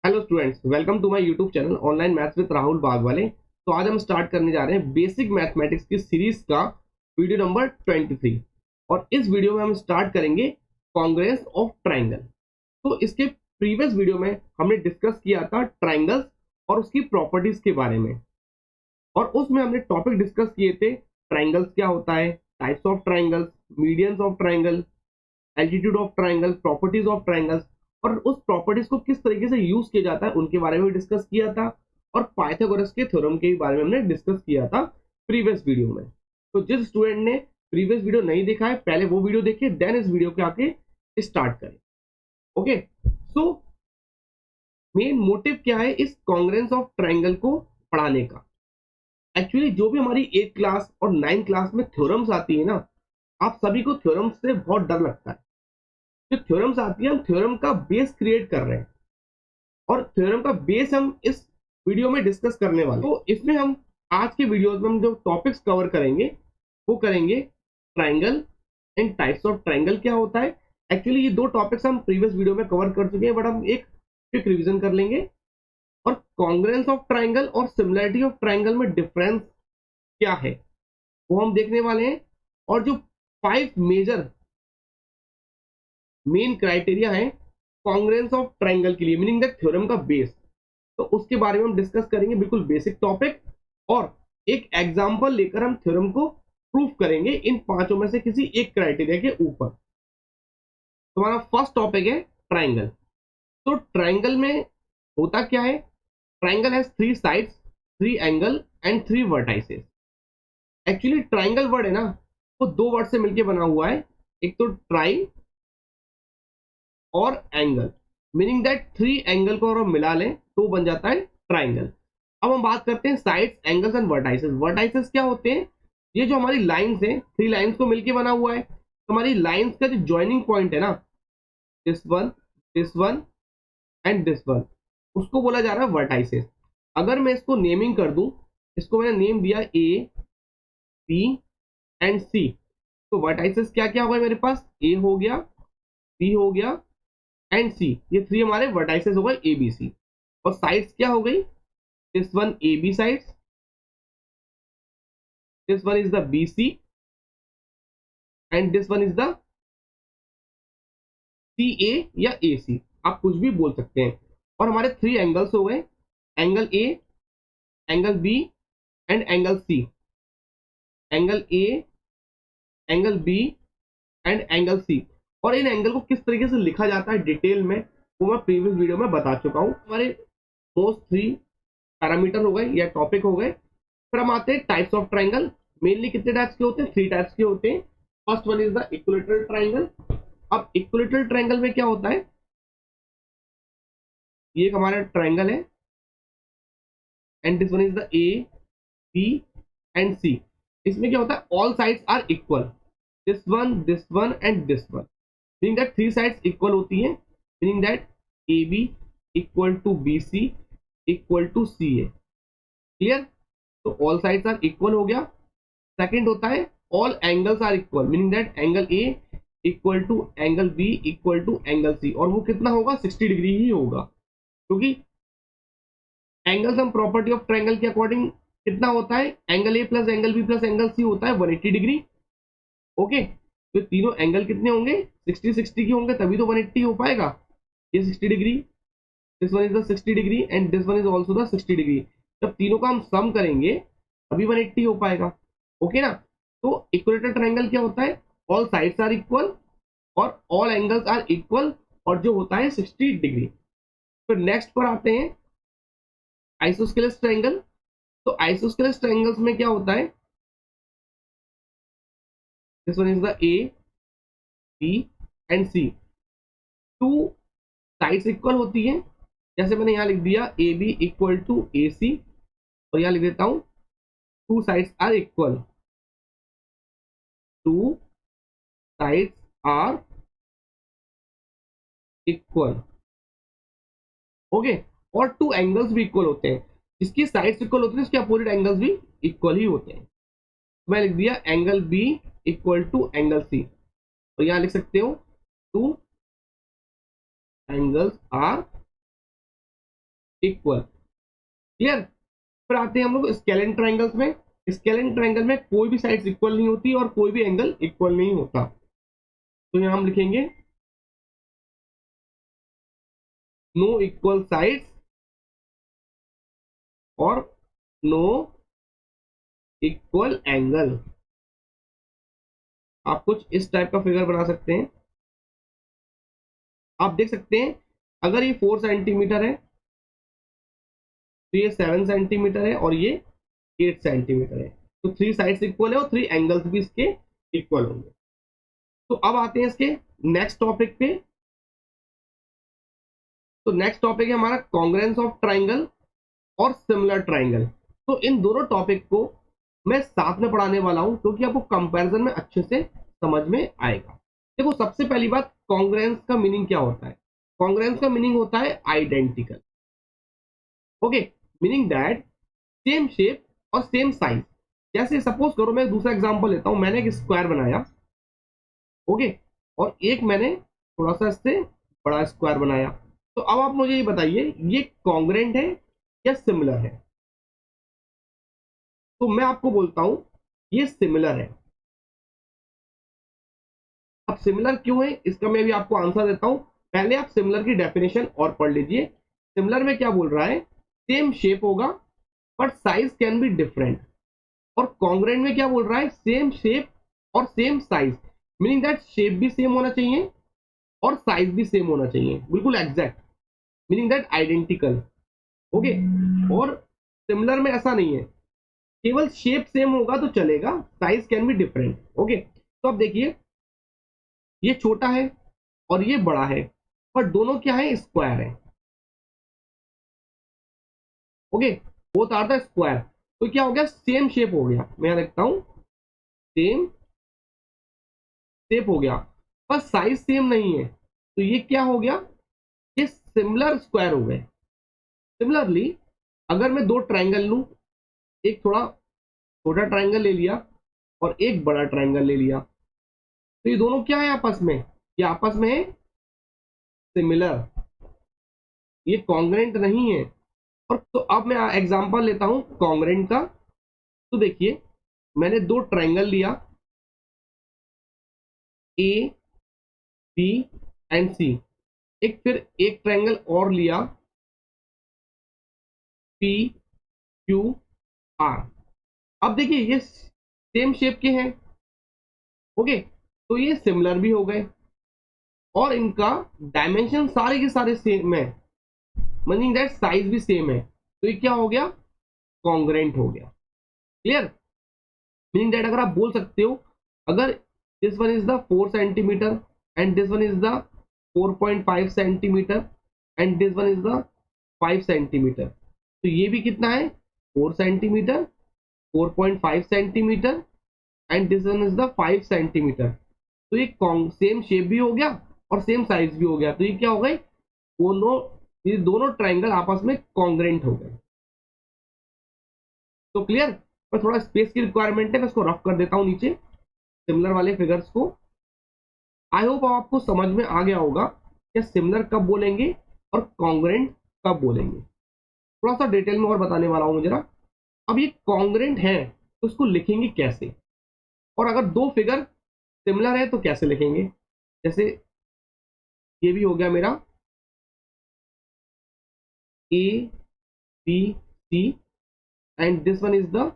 Hello students, welcome to my YouTube channel online maths with Rahul Bagwale. तो आज हम start करने जा रहे हैं बेसिक मैथमेटिक्स की सीरीज का वीडियो नंबर 23। और इस वीडियो में हम स्टार्ट करेंगे कॉन्ग्रुएंस ऑफ ट्राइंगल। तो इसके प्रीवियस वीडियो में हमने डिस्कस किया था ट्राइंगल्स और उसकी प्रॉपर्टीज के बारे में, और उसमें हमने टॉपिक डिस्कस किए थे ट्राइंगल्स क्या होता है, types of triangles, medians of triangle, altitude of triangle, properties of triangles, और उस प्रॉपर्टीज को किस तरीके से यूज किया जाता है उनके बारे में डिस्कस किया था। और पाइथागोरस के थ्योरम के बारे में हमने डिस्कस किया था प्रीवियस वीडियो में। तो जिस स्टूडेंट ने प्रीवियस वीडियो नहीं देखा है, पहले वो वीडियो देखिए, देन इस वीडियो के आके स्टार्ट करें। ओके, सो मेन मोटिव क्या है इस कॉन्ग्रुएंस ऑफ ट्राइंगल को पढ़ाने का? एक्चुअली जो भी हमारी 8th क्लास और 9th क्लास में थ्योरम्स आती है ना, आप सभी को थ्योरम्स से बहुत डर लगता है। जो थ्योरम्स आती है, हम थ्योरम का बेस क्रिएट कर रहे हैं और थ्योरम का बेस हम इस वीडियो में डिस्कस करने वाले हैं। तो इसमें हम आज के वीडियोस में हम जो टॉपिक्स कवर करेंगे वो करेंगे triangle and types of triangle क्या होता है। एक्चुअली ये दो टॉपिक्स हम प्रीवियस वीडियो में कवर कर चुके हैं, बट हम एक क्विक रिवीजन कर लेंगे। और कॉन्ग्रुएंस ऑफ ट्राइंगल और सिमिलरिटी ऑफ ट्राइंगल में डिफरेंस क्या है वो हम देखने वाले हैं। और जो 5 मेजर मेन क्राइटेरिया है कॉन्ग्रुएंस ऑफ ट्राइंगल के लिए, मीनिंग दैट थ्योरम का बेस, तो उसके बारे में हम डिस्कस करेंगे, बिल्कुल बेसिक टॉपिक। और एक एग्जांपल लेकर हम थ्योरम को प्रूफ करेंगे इन पांचों में से किसी एक क्राइटेरिया के ऊपर। तो हमारा फर्स्ट टॉपिक है ट्राइंगल। तो ट्राइंगल में होता क्या है? Triangle has 3 sides, 3 angle and 3 vertices. Actually triangle word है ना, वो दो वर्ड से मिलकर बना हुआ है, एक तो ट्राई और एंगल, मीनिंग दैट 3 एंगल को अगर हम मिला लें तो बन जाता है ट्राइंगल। अब हम बात करते हैं sides, angles and vertices. Vertices क्या होते हैं? ये जो हमारी लाइंस हैं, 3 लाइंस को मिलके बना हुआ है। तो हमारी लाइंस का जो ज्वाइनिंग पॉइंट है ना, this one and this one, उसको बोला जा रहा है वर्टाइसेस। अगर मैं इसको नेमिंग कर दूं, इसको मैंने नेम दिया ए, बी एंड सी, तो वर्टाइसेस क्या क्या हो गए मेरे पास? ए हो गया, बी हो गया एंड सी, ये 3 हमारे वर्टाइसेस हो गए ए बी सी। और साइड्स क्या हो गई? This one A B sides, this one is the B C and this one is the C A या ए सी, आप कुछ भी बोल सकते हैं। और हमारे 3 एंगल्स हो गए, angle A, angle B and angle C. Angle A, angle B and angle C. और इन एंगल को किस तरीके से लिखा जाता है डिटेल में, वो मैं प्रीवियस वीडियो में बता चुका हूं। हमारे मोस्ट 3 पैरामीटर हो गए या टॉपिक हो गए। फिर हम आते हैं टाइप्स ऑफ ट्राइंगल। मेनली कितने टाइप्स के होते हैं? 3 टाइप्स के होते हैं। First one is the equilateral triangle. अब इक्विलैटरल ट्राइंगल में क्या होता है? ये एक हमारा ट्राइंगल है and this one is the A, B and C. इसमें क्या होता है? All sides are equal, this one and this one, meaning that 3 sides equal होती हैं, meaning that A B equal to B C equal to C A. Clear? तो all sides are equal हो गया। Second होता है all angles are equal, meaning that angle A equal to angle B equal to angle C, और वो कितना होगा? 60 degree ही होगा, क्योंकि एंगल्स हम प्रॉपर्टी ऑफ ट्राइंगल के अकॉर्डिंग कितना होता है? Angle A plus angle B plus angle C होता है 180 डिग्री। ओके, तो तीनों एंगल कितने होंगे? 60 60 के होंगे, तभी तो 180 हो पाएगा। ये 60 degree, this one is the 60 degree and this one is also the 60 degree. जब तीनों का हम सम करेंगे तभी 180 हो पाएगा। ओके ना? तो इक्विलैटरल ट्राइंगल क्या होता है? ऑल साइड्स आर इक्वल और ऑल एंगल्स आर इक्वल, और जो होता है 60 डिग्री। फिर नेक्स्ट पर आते हैं आइसोस्केलेस ट्राइंगल। तो आइसोस्केलेस ट्राइंगल्स में क्या होता है? This one is the A, B and C. 2 sides equal होती हैं, जैसे मैंने यहां लिख दिया A B equal to A C, और यहां लिख देता हूं 2 sides are equal, 2 sides are equal. Okay, और 2 एंगल्स भी इक्वल होते हैं। जिसकी साइड्स इक्वल होती है उसके अपोजिट एंगल्स भी इक्वल ही होते हैं। तो मैं लिख दिया angle B equal to angle C, और यहां लिख सकते हो 2 एंगल्स आर इक्वल। क्लियर। फिर आते हैं हम लोग स्केलेन ट्राइंगल्स में। स्केलेन ट्राइंगल में कोई भी साइड्स इक्वल नहीं होती और कोई भी एंगल इक्वल नहीं होता। तो यहां हम लिखेंगे नो इक्वल साइड्स और नो इक्वल एंगल। आप कुछ इस टाइप का फिगर बना सकते हैं। आप देख सकते हैं अगर ये 4 सेंटीमीटर है तो ये 7 सेंटीमीटर है और ये 8 सेंटीमीटर है। तो 3 साइड्स इक्वल है और 3 एंगल्स भी इसके इक्वल होंगे। तो अब आते हैं इसके नेक्स्ट टॉपिक पे। तो नेक्स्ट टॉपिक है हमारा कॉन्ग्रेंस ऑफ ट्राइंगल और सिमिलर ट्राइंगल। तो इन दोनों टॉपिक को मैं साथ में पढ़ाने वाला हूं क्योंकि आपको कंपैरिजन में अच्छे से समझ में आएगा। देखो सबसे पहली बात, कॉन्ग्रेंस का मीनिंग क्या होता है? कॉन्ग्रेंस का मीनिंग होता है identical. Okay, meaning that same shape और सेम साइज। जैसे सपोज करो मैं दूसरा एग्जांपल लेता हूं, मैंने एक स्क्वायर बनाया, ओके, और एक मैंने थोड़ा सा इससे बड़ा स्क्वायर बनाया। तो अब आप मुझे ये बताइए ये कॉन्ग्रेंट है या सिमिलर है? तो मैं आपको बोलता हूं ये सिमिलर है। अब सिमिलर क्यों है इसका मैं भी आपको आंसर देता हूं। पहले आप सिमिलर की डेफिनेशन और पढ़ लीजिए। सिमिलर में क्या बोल रहा है? सेम शेप होगा but size can be different. और कॉन्ग्रेंट में क्या बोल रहा है? सेम शेप और same size, meaning that shape भी सेम होना चाहिए और साइज भी सेम होना चाहिए, बिल्कुल exact, meaning that identical. Okay. और सिमिलर में ऐसा नहीं है, केवल शेप सेम होगा तो चलेगा, size can be different. Okay, तो अब देखिए ये छोटा है और ये बड़ा है पर दोनों क्या है? स्क्वायर है। Okay, both are the square. तो क्या हो गया? सेम शेप हो गया। मैं यहां लिखता हूं सेम शेप हो गया पर साइज सेम नहीं है। तो ये क्या हो गया? ये सिमिलर स्क्वायर हो गए। सिमिलरली अगर मैं दो ट्राइंगल लूं, एक थोड़ा छोटा ट्राइंगल ले लिया और एक बड़ा ट्राइंगल ले लिया, तो ये दोनों क्या है आपस में? ये आपस में है सिमिलर, ये कॉन्ग्रेंट नहीं है। और तो अब मैं एग्जांपल लेता हूं कॉन्ग्रेंट का। तो देखिए मैंने दो ट्राइंगल लिया ए बी एंड सी, एक फिर एक ट्राइंगल और लिया पी क्यू आर। अब देखिए ये सेम शेप के हैं, ओके, तो ये सिमिलर भी हो गए और इनका डायमेंशन सारे के सारे सेम है, मीनिंग दैट साइज भी सेम है। तो ये क्या हो गया? कॉन्ग्रेंट हो गया। क्लियर। मीनिंग दैट अगर आप बोल सकते हो अगर this one is the 4 centimetre and this one is the 4.5 centimetre and this one is the 5 centimetre, तो ये भी कितना है? 4 centimetre, 4.5 centimetre and this one is the 5 centimetre. तो ये सेम शेप भी हो गया और सेम साइज भी हो गया। तो ये क्या हो गए? दोनों, ये दोनों ट्राइंगल आपस में कॉन्ग्रेंट हो गए। तो क्लियर। पर थोड़ा स्पेस की रिक्वायरमेंट है, मैं इसको रफ कर देता हूं नीचे सिमिलर वाले फिगर्स को। आई होप आपको समझ में आ गया होगा कि सिमिलर कब बोलेंगे और कॉन्ग्रेंट कब बोलेंगे। थोड़ा सा डिटेल में और बताने वाला हूं जरा। अब ये कॉन्ग्रेंट है तो इसको लिखेंगे कैसे? और अगर दो फिगर सिमिलर है तो कैसे लिखेंगे? जैसे ये भी हो गया मेरा A B C and this one is the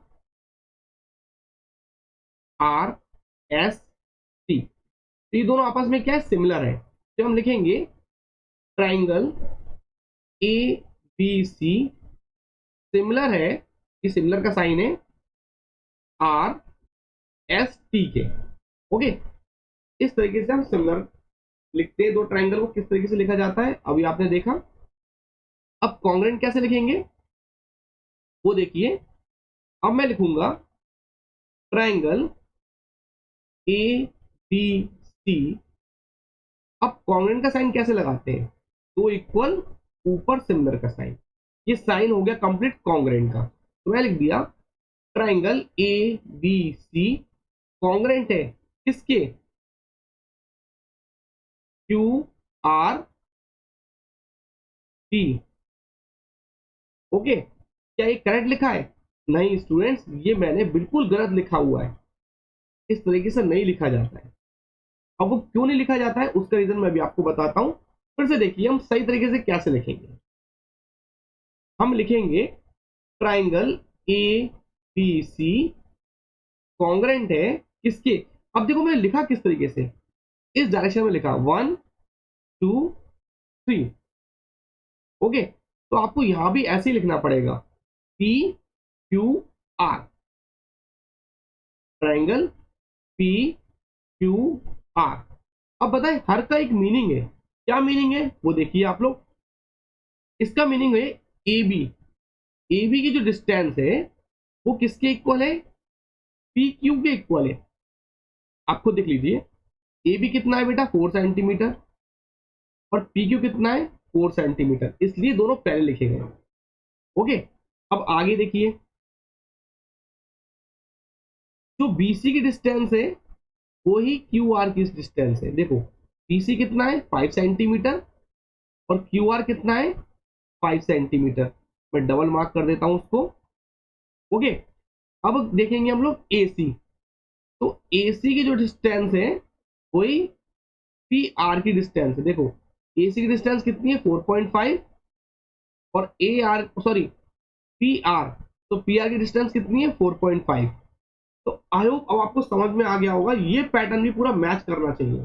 R S T. तो ये दोनों आपस में क्या है? सिमिलर है। तो हम लिखेंगे triangle A B C similar है, ये सिमिलर का साइन है आर एस टी के। ओके, इस तरीके से हम सिमिलर लिखते हैं। दो ट्राइंगल को किस तरीके से लिखा जाता है अभी आपने देखा। अब कॉन्ग्रेंट कैसे लिखेंगे वो देखिए। अब मैं लिखूंगा ट्राइंगल ए बी सी। अब कॉन्ग्रेंट का साइन कैसे लगाते हैं? दो इक्वल ऊपर सिमिलर का साइन, ये साइन हो गया कंप्लीट कॉन्ग्रेंट का। तो मैं लिख दिया triangle A B C congruent है किसके? Q R T. ओके, क्या ये करेक्ट लिखा है? नहीं स्टूडेंट्स, ये मैंने बिल्कुल गलत लिखा हुआ है, इस तरीके से नहीं लिखा जाता है। अब वो क्यों नहीं लिखा जाता है उसका रीजन मैं भी आपको बताता हूं। फिर से देखिए हम सही तरीके से कैसे लिखेंगे। हम लिखेंगे triangle A B C congruent है किसके। अब देखो मैंने लिखा किस तरीके से, इस डायरेक्शन में लिखा 1 2 3। ओके, तो आपको यहां भी ऐसे ही लिखना पड़ेगा P Q are, triangle P Q R. अब बताएं हर का एक मीनिंग है, क्या मीनिंग है वो देखिए आप लोग। इसका मीनिंग है ए बी, ए बी की जो डिस्टेंस है वो किसके इक्वल है? पी क्यू के इक्वल है। आप खुद देख लीजिए, ए बी कितना है बेटा 4 सेंटीमीटर, और पी क्यू कितना है 4 सेंटीमीटर, इसलिए दोनों पहले लिखे गए। ओके, अब आगे देखिए, जो बीसी की डिस्टेंस है वही क्यू आर की डिस्टेंस है। देखो बीसी कितना है 5 सेंटीमीटर, और क्यू आर कितना है 5 सेंटीमीटर। मैं डबल मार्क कर देता हूं उसको। ओके, अब देखेंगे हम लोग ए सी, तो ए सी की जो डिस्टेंस है वही पी आर की डिस्टेंस है। देखो ए सी की डिस्टेंस कितनी है 4.5, और A R sorry P R, तो पी आर की डिस्टेंस कितनी है 4.5। तो आई होप अब आपको समझ में आ गया होगा, ये पैटर्न भी पूरा मैच करना चाहिए।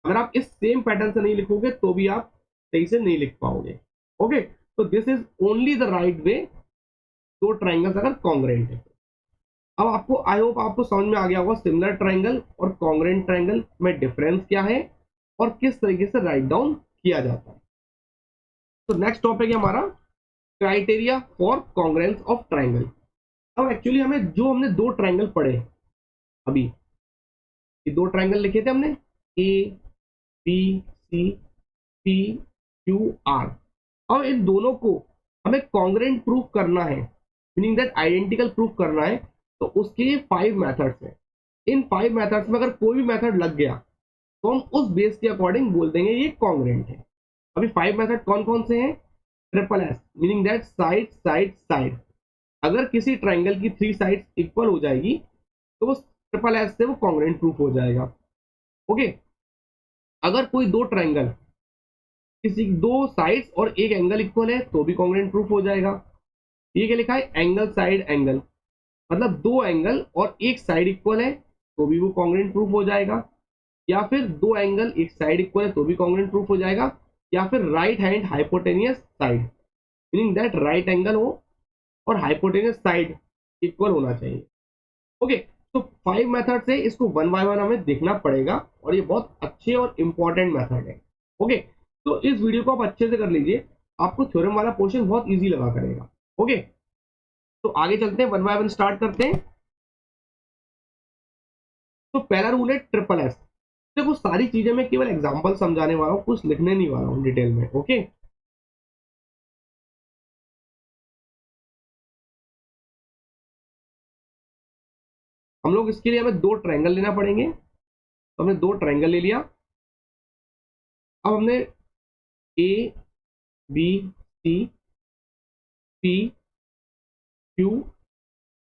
अगर आप इस सेम पैटर्न से नहीं लिखोगे तो भी आप सही से नहीं लिख पाओगे। ओके, तो this is only the right way, दो ट्राइंगल्स अगर कॉन्ग्रेंट है। अब आपको आई होप आपको समझ में आ गया होगा सिमिलर ट्राइंगल और कॉन्ग्रेंट ट्राइंगल में डिफरेंस क्या है और किस तरीके से राइट डाउन किया जाता है। तो नेक्स्ट टॉपिक है हमारा criteria for congruence of triangle. अब एक्चुअली हमें जो हमने दो ट्राइंगल पढ़े अभी, ये दो ट्राइंगल लिखे थे हमने A B C P Q R. अब इन दोनों को हमें कॉन्ग्रेंट प्रूफ करना है, मीनिंग दैट आइडेंटिकल प्रूफ करना है। तो उसके लिए 5 मेथड्स हैं। इन 5 मेथड्स में अगर कोई भी मेथड लग गया तो हम उस बेस के अकॉर्डिंग बोल देंगे ये कॉन्ग्रेंट है। अभी 5 मेथड कौन कौन से हैं? Triple S, meaning that side side side. अगर किसी ट्राइंगल की 3 साइड्स इक्वल हो जाएगी तो वो ट्रिपल एस से वो कॉन्ग्रेंट प्रूफ हो जाएगा। ओके, अगर कोई दो ट्राइंगल किसी दो साइड्स और एक एंगल इक्वल है तो भी कॉन्ग्रेंट प्रूफ हो जाएगा। ये क्या लिखा है? एंगल साइड एंगल, मतलब दो एंगल और एक साइड इक्वल है तो भी वो कॉन्ग्रेंट प्रूफ हो जाएगा। या फिर दो एंगल एक साइड इक्वल है तो भी कॉन्ग्रेंट प्रूफ हो जाएगा। या फिर right hand hypotenuse side, meaning that right angle हो और हाइपोटेनियस साइड इक्वल होना चाहिए। ओके, तो 5 मेथड्स है, इसको वन बाय वन हमें देखना पड़ेगा और ये बहुत अच्छे और इंपॉर्टेंट मेथड है। ओके, तो इस वीडियो को आप अच्छे से कर लीजिए, आपको थ्योरम वाला पोर्शन बहुत इजी लगा करेगा। ओके, तो आगे चलते हैं, वन बाय वन स्टार्ट करते हैं। तो पहला रूल है ट्रिपल एस। देखो सारी चीजें मैं केवल एग्जांपल समझाने वाला हूँ, कुछ लिखने नहीं वाला हूँ डिटेल में। ओके, हम लोग इसके लिए हमें दो ट्रायंगल लेना पड़ेंगे, तो हमने दो ट्रायंगल ले लिया। अब हमने A B C P Q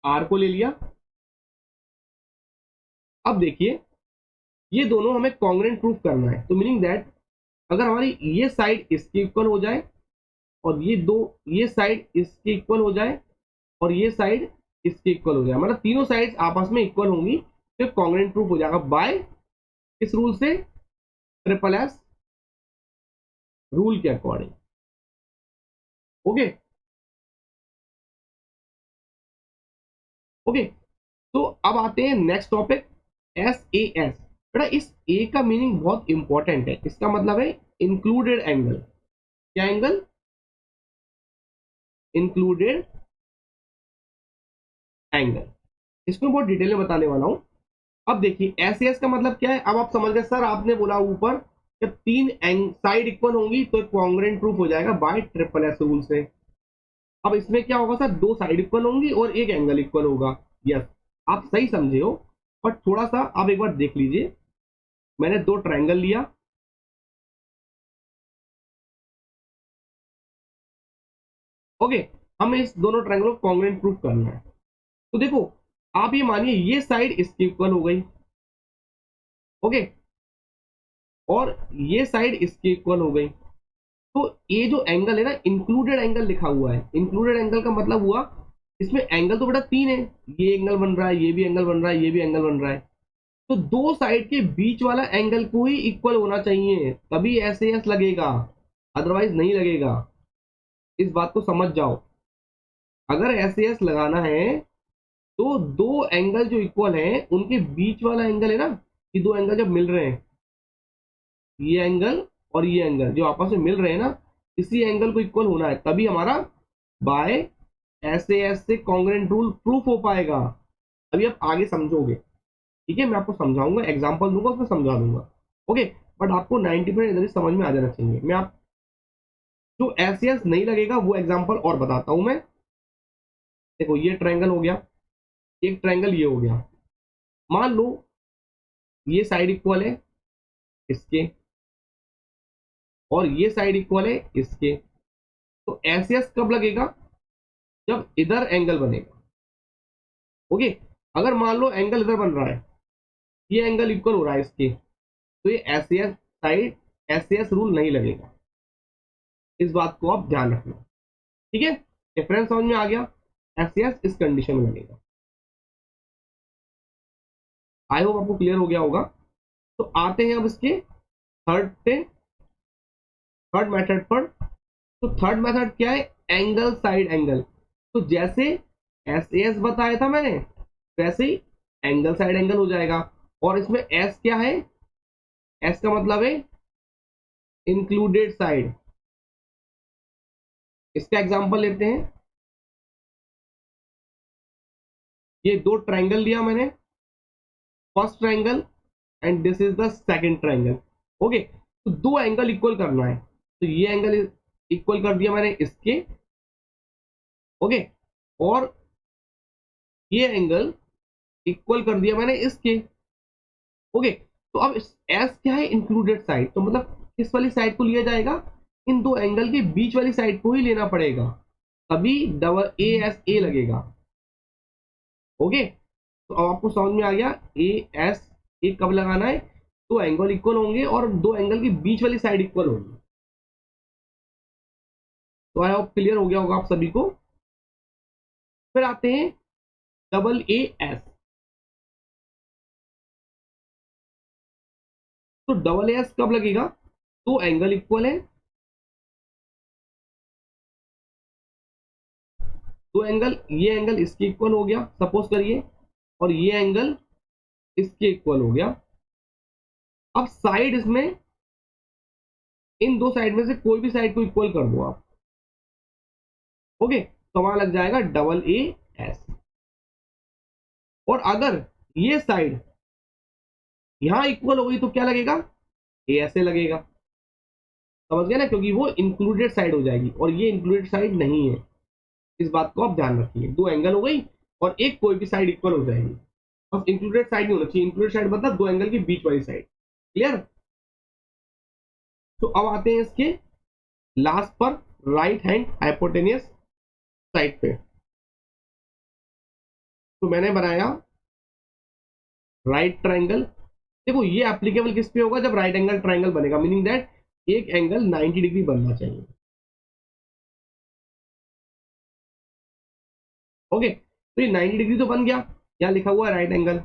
R को ले लिया। अब देखिए ये दोनों हमें कॉन्ग्रेंट प्रूफ करना है, तो मीनिंग दैट अगर हमारी ये साइड इसके इक्वल हो जाए और ये साइड इसके इक्वल हो जाए और ये साइड इसके इक्वल हो जाए, मतलब तीनों साइड्स आपस में इक्वल होंगी, तो कॉन्ग्रेंट प्रूफ हो जाएगा बाय किस रूल से? ट्रिपल एस रूल के अकॉर्डिंग। ओके ओके, तो अब आते हैं next topic S A S. बेटा इस ए का मीनिंग बहुत इंपॉर्टेंट है, इसका मतलब है इंक्लूडेड एंगल। क्या एंगल? Included angle. इसको बहुत डिटेल में बताने वाला हूं। अब देखिए एस एस का मतलब क्या है, अब आप समझ गए। सर आपने बोला ऊपर जब तीन साइड इक्वल होंगी तो कॉन्ग्रेंट प्रूफ हो जाएगा बाय ट्रिपल एस रूल से। अब इसमें क्या होगा सर, दो साइड इक्वल होंगी और एक एंगल इक्वल होगा। यस, आप सही समझे हो, पर थोड़ा सा आप एक बार देख लीजिए। मैंने दो ट्रायंगल लिया, ओके, हमें इस दोनों ट्रायंगल को कॉन्ग्रुएंट प्रूफ करना है। तो देखो आप ये मानिए ये साइड इसके इक्वल हो गई, ओके, और ये साइड इसके इक्वल हो गई। तो ये जो एंगल है ना, इंक्लूडेड एंगल लिखा हुआ है। इंक्लूडेड एंगल का मतलब हुआ इसमें एंगल तो बेटा 3 है, ये एंगल बन रहा है, ये भी एंगल बन रहा है, ये भी एंगल बन रहा है। तो दो साइड के बीच वाला एंगल को ही इक्वल होना चाहिए, तभी ऐसे एस लगेगा, अदरवाइज नहीं लगेगा। इस बात को समझ जाओ। अगर ऐसे एस लगाना है तो दो एंगल जो इक्वल हैं उनके बीच वाला एंगल है ना, ये दो एंगल जब मिल रहे हैं, ये एंगल और ये एंगल जो आपस में मिल रहे हैं ना, इसी एंगल को इक्वल होना है, तभी हमारा बाय ऐसे ऐसे कॉन्ग्रुएंट रूल प्रूफ हो पाएगा। अभी आप आगे समझोगे, ठीक है, मैं आपको समझाऊंगा, एग्जांपल दूंगा, उसमें समझा दूंगा, ओके। बट आपको 90% इधर समझ में आ जाना चाहिए। मैं आप जो ऐसे ऐसे नहीं लगेगा वो एग्जांपल और बताता हूं मैं। देखो ये ट्रायंगल हो गया, एक ट्रायंगल ये हो गया। मान लो ये साइड इक्वल है इसके और ये साइड इक्वल है इसके। तो ऐसे ऐसे कब लगेगा? जब इधर एंगल बनेगा, ओके। अगर मान लो एंगल इधर बन रहा है, ये एंगल इक्वल हो रहा है इसके, तो ये एस साइड एस रूल नहीं लगेगा। इस बात को आप ध्यान रखना, ठीक है। डिफरेंस समझ में आ गया? एस इस कंडीशन में लगेगा। आई होप आपको क्लियर हो गया होगा। तो आते हैं अब इसके थर्ड पे, थर्ड मेथड पर। तो थर्ड मेथड क्या है? Angle side angle. तो जैसे एस बताया था मैंने, वैसे ही एंगल साइड एंगल हो जाएगा। और इसमें एस क्या है? एस का मतलब है इंक्लूडेड साइड। इसका एग्जांपल लेते हैं। ये दो ट्रायंगल लिया मैंने, first triangle and this is the second triangle, okay. तो दो एंगल इक्वल करना है, तो ये एंगल इक्वल कर दिया मैंने इसके, ओके, और ये एंगल इक्वल कर दिया मैंने इसके, ओके। तो अब एस क्या है? Included side. तो मतलब किस वाली साइड को लिया जाएगा? इन दो एंगल के बीच वाली साइड को ही लेना पड़ेगा, तभी डबल ए एस ए लगेगा, ओके। तो अब आपको समझ में आ गया ए एस ए कब लगाना है? दो एंगल इक्वल होंगे और दो एंगल के बीच वाली साइड इक्वल होगी। तो आई होप क्लियर हो गया होगा आप सभी को। फिर आते हैं डबल ए एस। तो डबल ए एस कब लगेगा? दो एंगल इक्वल है, दो एंगल, ये एंगल इसके इक्वल हो गया सपोज करिए, और ये एंगल इसके इक्वल हो गया। अब साइड इसमें इन दो साइड में से कोई भी साइड को इक्वल कर दो आप, ओके। तो वहां लग जाएगा डबल ए एस। और अगर ये साइड यहां इक्वल हो गई तो क्या लगेगा? ए ऐसे लगेगा, समझ गए ना, क्योंकि वो इंक्लूडेड साइड हो जाएगी और ये इंक्लूडेड साइड नहीं है। इस बात को आप ध्यान रखिए। दो एंगल हो गई और एक कोई भी साइड इक्वल हो जाएगी, बस इंक्लूडेड साइड नहीं होना चाहिए। इंक्लूडेड साइड मतलब दो एंगल के बीच वाली साइड, क्लियर। तो अब आते हैं इसके लास्ट पर, राइट हैंड हाइपोटेनियस साइड पे। तो मैंने बनाया राइट ट्रायंगल। देखो ये एप्लीकेबल किस पे होगा? जब राइट एंगल ट्रायंगल बनेगा, मीनिंग दैट एक एंगल 90 डिग्री बनना चाहिए, ओके। तो ये 90 डिग्री तो बन गया, यहाँ लिखा हुआ है राइट एंगल।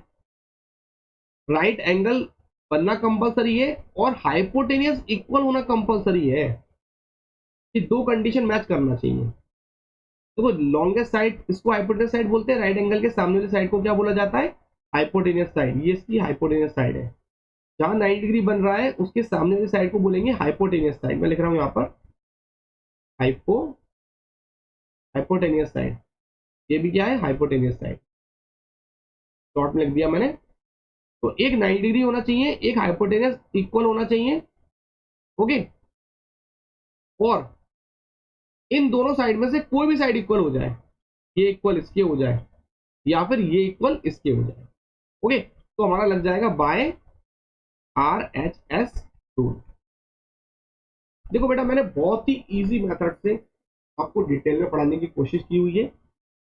राइट एंगल बनना कंपलसरी है और हाइपोटेनियस इक्वल होना कंपलसरी है। ये दो कंडीशन मैच करना चाहिए। देखो लॉन्गेस्ट साइड इसको हाइपोटेनियस साइड बोलते हैं, राइट एंगल के सामने वाली साइड को क्या बोला जाता है? Hypotenuse side. ये इसकी हाइपोटेनियस साइड है। जहां 90 डिग्री बन रहा है उसके सामने वाली साइड को बोलेंगे हाइपोटेनियस साइड। मैं लिख रहा हूं यहाँ पर हाइपो हाइपोटेनियस साइड। ये भी क्या है? हाइपोटेनियस साइड, शॉर्ट में लिख दिया मैंने। तो एक 90 डिग्री होना चाहिए, एक हाइपोटेनियस इक्वल होना चाहिए, ओके। और इन दोनों साइड में से कोई भी साइड इक्वल हो जाए, ये इक्वल इसके हो जाए या फिर ये इक्वल इसके हो जाए, ओके। तो हमारा लग जाएगा by R H S rule. देखो बेटा मैंने बहुत ही इजी मेथड से आपको डिटेल में पढ़ाने की कोशिश की हुई है।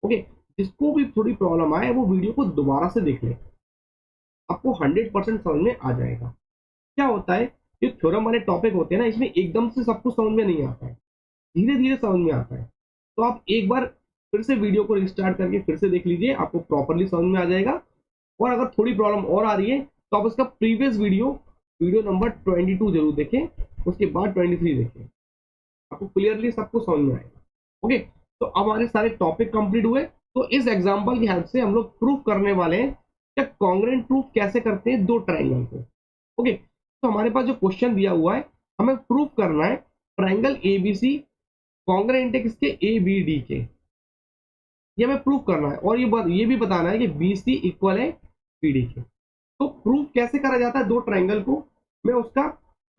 ओके, जिसको भी थोड़ी प्रॉब्लम आए वो वीडियो को दोबारा से देख ले, आपको 100% समझ में आ जाएगा। क्या होता है, ये थ्योरम वाले टॉपिक होते हैं ना, इसमें एकदम से सब कुछ समझ में नहीं आता है, धीरे धीरे समझ में आता है। तो आप एक बार फिर से वीडियो को रिस्टार्ट करके फिर से देख लीजिए, आपको प्रॉपरली समझ में आ जाएगा। और अगर थोड़ी प्रॉब्लम और आ रही है तो आप उसका प्रीवियस वीडियो, वीडियो नंबर 22 जरूर देखें, उसके बाद 23 देखें, आपको क्लियरली सब कुछ समझ में आएगा। ओके, तो अब हमारे सारे टॉपिक कंप्लीट हुए। तो इस एग्जांपल की हेल्प से हम लोग प्रूफ करने वाले हैं कि कॉन्ग्रुएंट प्रूफ कैसे करते हैं दो ट्रायंगल को। ओके, तो हमारे पास जो क्वेश्चन दिया हुआ है, हमें प्रूफ करना है ट्रायंगल एबीसी कॉन्ग्रुएंट है किसके, एबीडी के। ये हमें प्रूफ करना है, और ये भी बताना है कि बीसी इक्वल है बीडी के। तो प्रूफ कैसे करा जाता है दो ट्रायंगल को, मैं उसका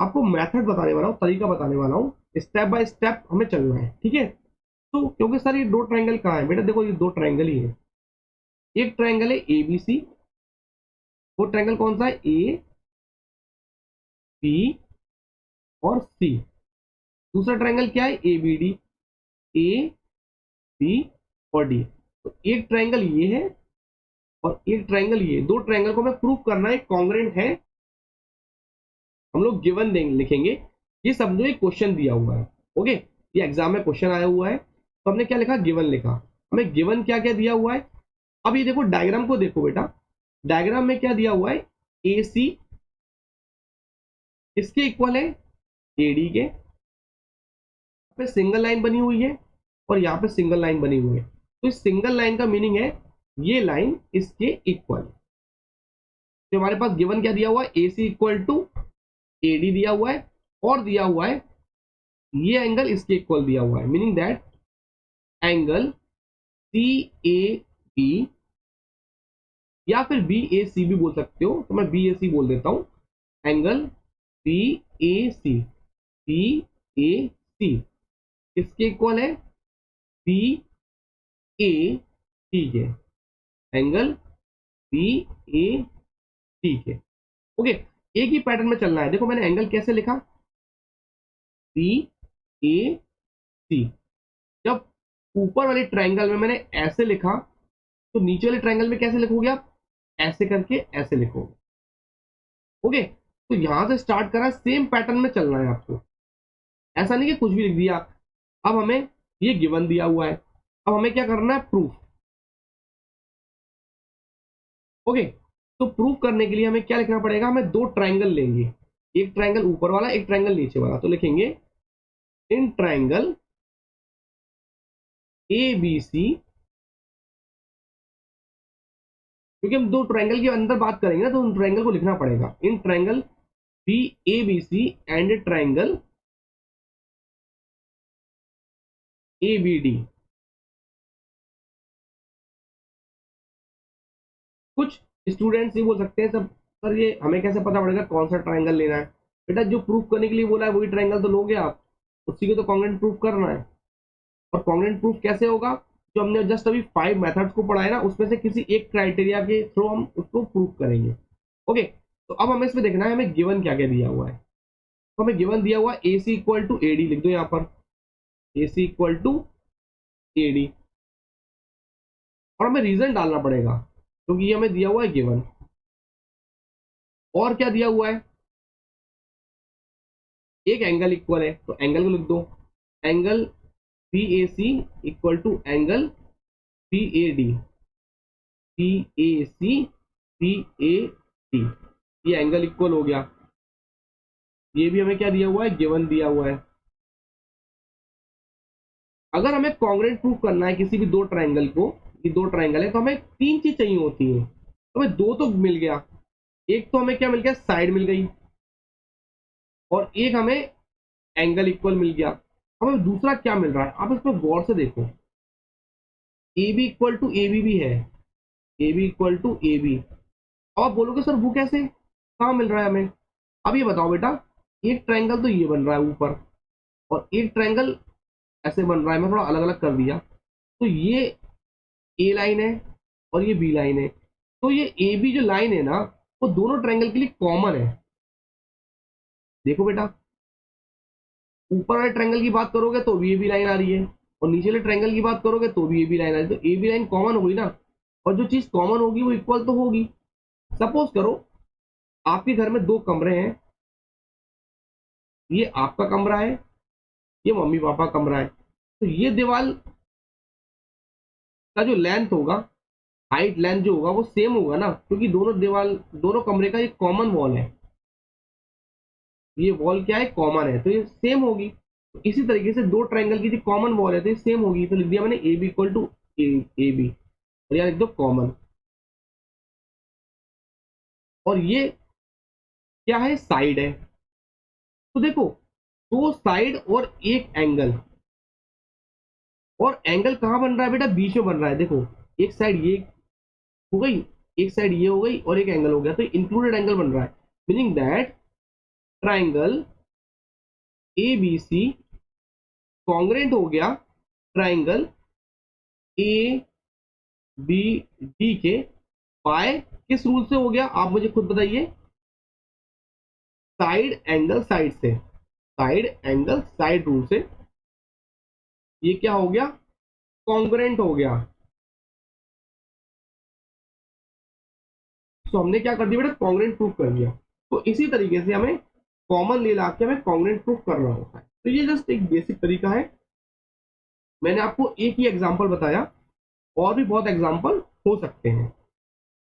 आपको मेथड बताने वाला हूँ, तरीका बताने वाला हूँ। स्टेप बाय स्टेप हमें चलना है, ठीक है। तो क्योंकि सर ये दो ट्रायंगल कहाँ है बेटा, देखो ये दो ट्रायंगल ही है। एक ट्रायंगल है एबीसी, वो ट्रायंगल कौन सा है, ए बी और सी। दूसरा ट्रायंगल क्या है, A B D, A B और डी। तो एक ट्रायंगल ये है और एक ट्रायंगल ये, दो ट्रायंगल को हमें प्रूफ करना है कॉन्ग्रुएंट है। हम लोग गिवन देंगे, लिखेंगे ये सब जो एक क्वेश्चन दिया हुआ है। ओके, ये एग्जाम में क्वेश्चन आया हुआ है, तो हमने क्या लिखा, गिवन लिखा। हमें गिवन क्या क्या दिया हुआ है, अब ये देखो डायग्राम को देखो बेटा, डायग्राम में क्या दिया हुआ है, ए सी इसके इक्वल है एडी के, पे सिंगल लाइन बनी हुई है और यहाँ पे सिंगल लाइन बनी हुई है। तो इस सिंगल लाइन का मीनिंग है ये लाइन इसके इक्वल। तो हमारे पास गिवन क्या दिया हुआ है, ए सी इक्वल टू एडी दिया हुआ है, और दिया हुआ है ये एंगल इसके इक्वल दिया हुआ है, meaning that angle C A B, या फिर बी ए सी भी बोल सकते हो, तो मैं बी ए सी बोल देता हूं। Angle B A C, B A सी किसके इक्वल है, बी ए सी के, एंगल बी ए सी के। ओके, एक ही पैटर्न में चलना है। देखो मैंने एंगल कैसे लिखा, बी ए सी। जब ऊपर वाले ट्रायंगल में मैंने ऐसे लिखा, तो नीचे वाले ट्रायंगल में कैसे लिखोगे आप, ऐसे करके ऐसे लिखोगे। ओके, तो यहां से स्टार्ट करा, सेम पैटर्न में चलना है आपको, ऐसा नहीं कि कुछ भी लिख दिया। अब हमें ये गिवन दिया हुआ है, अब हमें क्या करना है, प्रूफ। ओके, तो प्रूफ करने के लिए हमें क्या लिखना पड़ेगा, हमें दो ट्रायंगल लेंगे, एक ट्रायंगल ऊपर वाला, एक ट्रायंगल नीचे वाला। तो लिखेंगे इन ट्रायंगल ए बी सी, क्योंकि हम दो ट्रायंगल के अंदर बात करेंगे ना, तो उन ट्रायंगल को लिखना पड़ेगा। In triangle B A B C and triangle A B D. कुछ स्टूडेंट्स ये बोल सकते हैं, सब सर ये हमें कैसे पता पड़ेगा कौन सा ट्रायंगल लेना है। बेटा जो प्रूफ करने के लिए बोला है वही ट्रायंगल तो लोगे आप, उसी को तो कॉन्ग्रुएंट प्रूफ करना है। और कॉन्ग्रुएंट प्रूफ कैसे होगा, जो हमने जस्ट अभी 5 मेथड्स को पढ़ा है ना, उसमें से किसी एक क्राइटेरिया के थ्रू हम उसको प्रूफ करेंगे। ओके, तो अब हमें इसमें देखना है हमें गिवन क्या क्या दिया हुआ है। तो हमें गिवन दिया हुआ है ए C equal to A D, लिख दो यहाँ पर ए C equal to A D, और हमें रीजन डालना पड़ेगा क्योंकि ये हमें दिया हुआ है गिवन। और क्या दिया हुआ है, एक एंगल इक्वल है, तो एंगल को लिख दो, angle B A C equal to angle B A D, B A C B A D, ये एंगल इक्वल हो गया। ये भी हमें क्या दिया हुआ है, गिवन दिया हुआ है। अगर हमें कॉन्ग्रुएंट प्रूफ करना है किसी भी दो ट्रायंगल को, ये दो ट्रायंगल है, तो हमें तीन चीज चाहिए होती है। तो हमें दो तो मिल गया, एक तो हमें क्या मिल गया, साइड मिल गई, और एक हमें एंगल इक्वल मिल गया। हमें दूसरा क्या मिल रहा है, आप इसको गौर से देखो, A B equal to A B भी है, A B equal to A B. अब आप बोलोगे सर वो कैसे, कहाँ मिल रहा है हमें। अब ये बताओ बेटा, एक ट्रायंगल तो ये बन रहा है ऊपर, और एक ट्रायंगल ऐसे बन रहा है, मैं थोड़ा अलग अलग कर दिया। तो ये ए लाइन है और ये बी लाइन है, तो ये ए बी जो लाइन है ना, वो दोनों ट्रायंगल के लिए कॉमन है। देखो बेटा, ऊपर वाले ट्रायंगल की बात करोगे तो ये बी लाइन आ रही है, और नीचे वाले ट्रायंगल की बात करोगे तो भी ए बी लाइन आ रही, तो ए बी लाइन कॉमन होगी ना, और जो चीज कॉमन होगी वो इक्वल तो होगी। सपोज करो आपके घर में 2 कमरे हैं, ये आपका कमरा है, ये मम्मी पापा का कमरा है, तो ये दीवार का जो लेंथ होगा, हाइट लेंथ जो होगा वो सेम होगा ना, क्योंकि दोनों दीवार, दोनों कमरे का एक कॉमन वॉल है, ये वॉल क्या है, कॉमन है, तो ये सेम होगी। तो इसी तरीके से 2 ट्रायंगल की जो कॉमन वॉल है तो ये सेम होगी, तो लिख दिया मैंने A B equal to A B, और यहाँ लिख दो कॉमन। और ये क्या है, साइड है। तो देखो 2 साइड और एक एंगल, और एंगल कहाँ बन रहा है बेटा, बीच में बन रहा है। देखो एक साइड ये हो गई, एक साइड ये हो गई, और एक एंगल हो गया, तो इंक्लूडेड एंगल बन रहा है, meaning that triangle A B C congruent हो गया ट्राइंगल ए बी डी के, बाय किस रूल से हो गया आप मुझे खुद बताइए, साइड एंगल साइड से, साइड एंगल साइड रूल से ये क्या हो गया, कॉन्ग्रेंट हो गया। तो हमने क्या कर दिया बेटा, कॉन्ग्रेंट प्रूफ कर दिया। तो इसी तरीके से हमें कॉमन ले लाके हमें कॉन्ग्रेंट प्रूफ करना होता है। तो ये जस्ट एक बेसिक तरीका है, मैंने आपको एक ही एग्जांपल बताया, और भी बहुत एग्जांपल हो सकते हैं।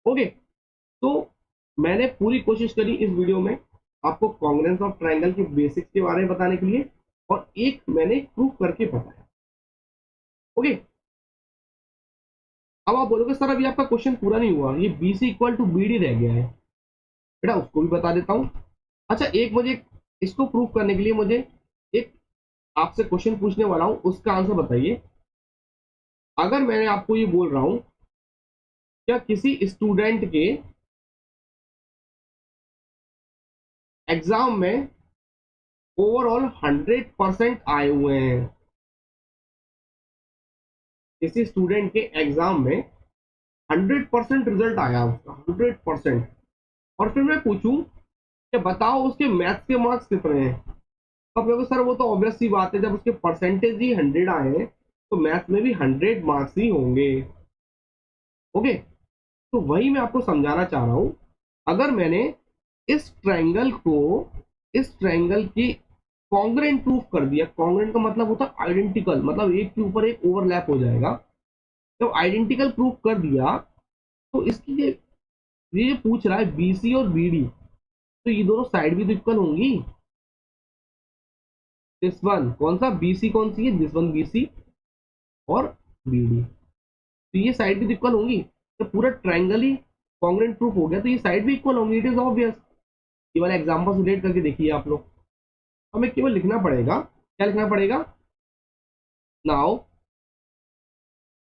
ओके, तो मैंने पूरी कोशिश करी इस वीडियो में आपको कॉन्ग्रेंस ऑफ ट्राइंगल के बेसिक्स के बारे में बताने के लिए, और एक मैंने प्रूफ करके बताया। ओके, अब आप बोलोगे सर अभी आपका क्वेश्चन पूरा नहीं हुआ, ये B C equal to B D रह गया है। बेटा उसको भी बता देता हूँ। अच्छा, एक मुझे इसको प्रूफ करने के लिए मुझे एक आपसे क्वेश्चन पूछने वाला हूं, उसका आंसर बताइए। अगर मैंने आपको ये बोल रहा हूं, क्या किसी स्टूडेंट के एग्जाम में ओवरऑल 100% आए हुए हैं, किसी स्टूडेंट के एग्जाम में 100% रिजल्ट आया उसका, 100%, और फिर मैं पूछूं कि बताओ उसके मैथ्स के मार्क्स कितने हैं, तो आप कहोगे सर वो तो ऑब्वियस सी बात है, जब उसके परसेंटेज ही 100 आए हैं तो मैथ में भी 100 मार्क्स ही होंगे। ओके, तो वही मैं आपको समझाना चाह रहा हूं। अगर मैंने इस ट्रायंगल को, इस ट्रायंगल की कॉन्ग्रेंट प्रूफ कर दिया, कॉन्ग्रेंट का मतलब होता है आइडेंटिकल, मतलब एक के ऊपर एक ओवरलैप हो जाएगा, जब आइडेंटिकल प्रूफ कर दिया तो इसकी ये पूछ रहा है बीसी और बीडी, तो ये दोनों साइड भी तो इक्वल होंगी। दिस वन कौन सा, बीसी कौन सी है, दिस वन बीसी और बीडी, तो ये साइड भी तो इक्वल होंगी, तो पूरा ट्रायंगल ही कॉन्ग्रेंट प्रूफ हो गया, तो ये साइड भी इक्वल होंगी, इट इज ऑब्वियस। ये वाला एग्जांपल से रिलेट करके देखिए आप लोग, हमें केवल लिखना पड़ेगा, क्या लिखना पड़ेगा, now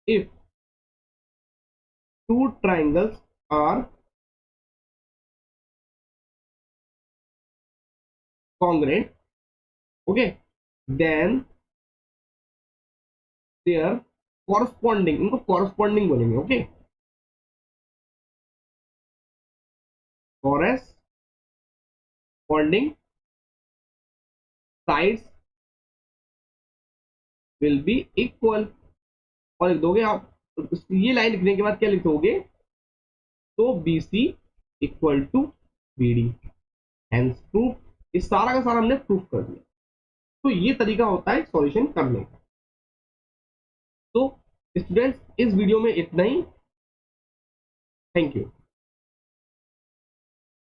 if two triangles are congruent, okay, then their corresponding, इनको corresponding बोलेंगे, okay, corresponding sides will be equal, और लिख दोगे आप, ये लाइन लिखने के बाद क्या लिखोगे, तो B C equal to B D, hence proof. इस सारा का सारा हमने प्रूफ कर दिया। तो ये तरीका होता है सॉल्यूशन करने का। तो स्टूडेंट्स इस वीडियो में इतना ही, थैंक यू।